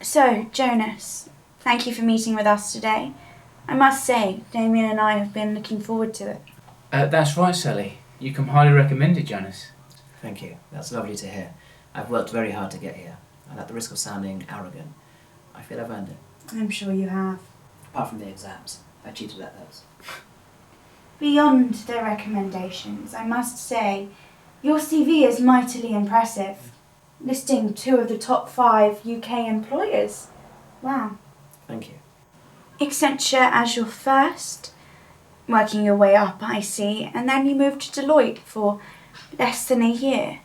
So, Jonas, thank you for meeting with us today. I must say, Damien and I have been looking forward to it. That's right, Sally. You come highly recommended, Jonas. Thank you. That's lovely to hear. I've worked very hard to get here, and at the risk of sounding arrogant, I feel I've earned it. I'm sure you have. Apart from the exams. I cheated at those. Beyond the recommendations, I must say, your CV is mightily impressive, listing 2 of the top 5 UK employers. Wow. Thank you. Accenture as your first, working your way up, I see, and then you moved to Deloitte for less than a year.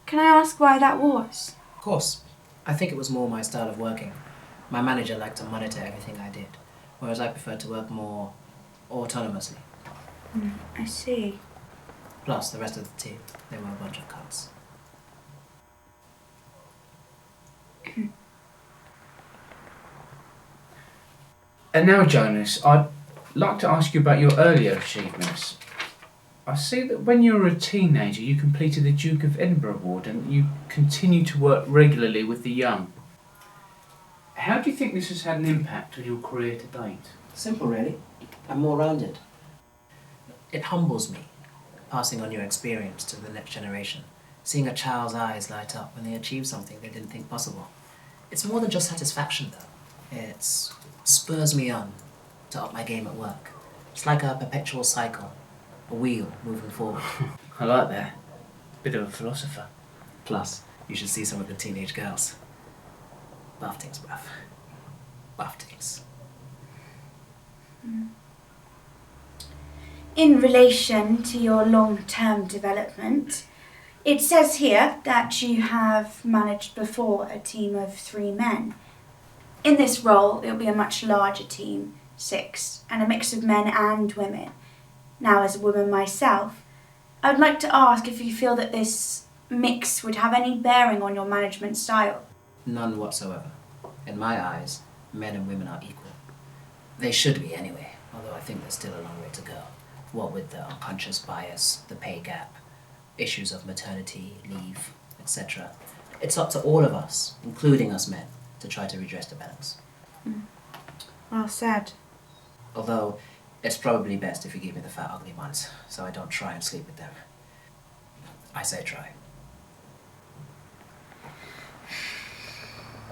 Can I ask why that was? Of course. I think it was more my style of working. My manager liked to monitor everything I did, whereas I preferred to work more autonomously. I see. Plus, the rest of the team, they were a bunch of cunts. And now, Jonas, I'd like to ask you about your earlier achievements. I see that when you were a teenager, you completed the Duke of Edinburgh Award and you continue to work regularly with the young. How do you think this has had an impact on your career to date? Simple, really. I'm more rounded. It humbles me, passing on your experience to the next generation, seeing a child's eyes light up when they achieve something they didn't think possible. It's more than just satisfaction, though. It spurs me on to up my game at work. It's like a perpetual cycle, a wheel moving forward. I like that. Bit of a philosopher. Plus, you should see some of the teenage girls. Buff-tings, bruv. Buff-tings. In relation to your long-term development, it says here that you have managed before a team of 3 men. In this role, it'll be a much larger team, 6, and a mix of men and women. Now, as a woman myself, I would like to ask if you feel that this mix would have any bearing on your management style. None whatsoever. In my eyes, men and women are equal. They should be anyway, although I think there's still a long way to go. What with the unconscious bias, the pay gap, issues of maternity, leave, etc. It's up to all of us, including us men, to try to redress the balance. Well said. Although, it's probably best if you give me the fat ugly ones, so I don't try and sleep with them. I say try.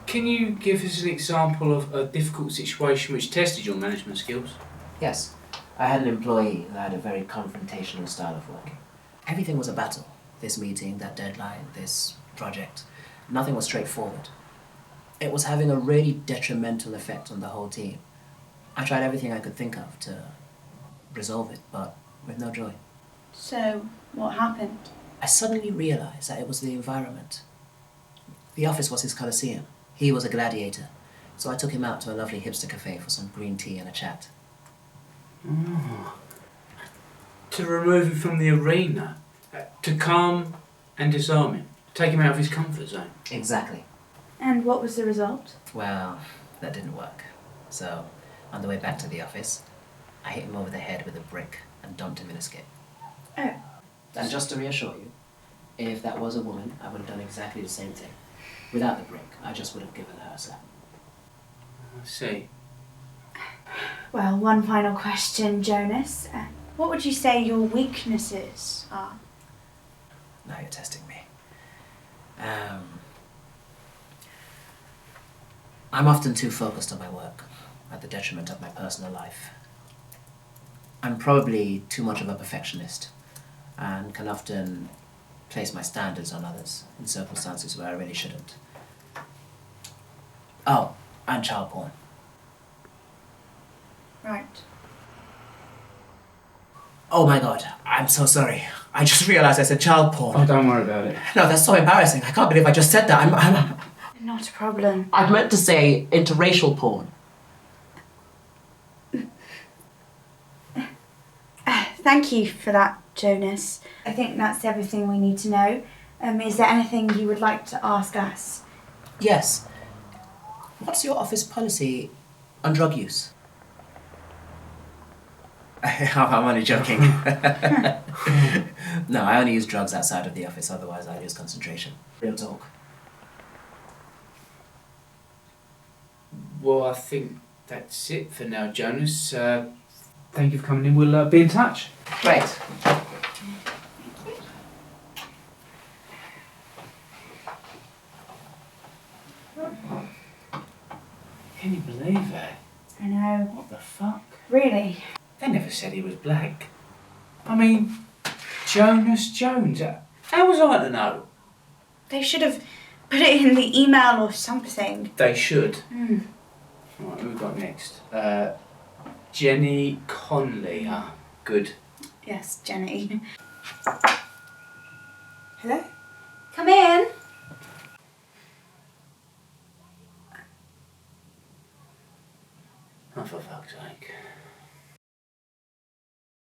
Can you give us an example of a difficult situation which tested your management skills? Yes, I had an employee who had a very confrontational style of working. Everything was a battle. This meeting, that deadline, this project. Nothing was straightforward. It was having a really detrimental effect on the whole team. I tried everything I could think of to resolve it, but with no joy. So, what happened? I suddenly realized that it was the environment. The office was his coliseum. He was a gladiator. So I took him out to a lovely hipster cafe for some green tea and a chat. To remove him from the arena, to calm and disarm him, take him out of his comfort zone. Exactly. And what was the result? Well, that didn't work. So, on the way back to the office, I hit him over the head with a brick and dumped him in a skip. Oh. And just to reassure you, if that was a woman, I would have done exactly the same thing. Without the brick, I just would have given her a slap. I see. Well, one final question, Jonas. What would you say your weaknesses are? Now you're testing me. I'm often too focused on my work, at the detriment of my personal life. I'm probably too much of a perfectionist, and can often place my standards on others in circumstances where I really shouldn't. Oh, and child porn. Right. Oh my god, I'm so sorry. I just realized I said child porn. Oh, don't worry about it. No, that's so embarrassing. I can't believe I just said that. Not a problem. I meant to say interracial porn. Thank you for that, Jonas. I think that's everything we need to know. Is there anything you would like to ask us? Yes. What's your office policy on drug use? I'm only joking. No, I only use drugs outside of the office, otherwise I lose concentration. Real talk. Well, I think that's it for now, Jonas. Thank you for coming in. We'll be in touch. Great. Can you believe it? I know. What the fuck? Really? They never said he was black. I mean, Jonas Jones. How was I to know? They should have put it in the email or something. They should. Hmm. Right, who we got next? Jenny Conley. Ah, good. Yes, Jenny. Hello? Come in. Oh, for fuck's sake.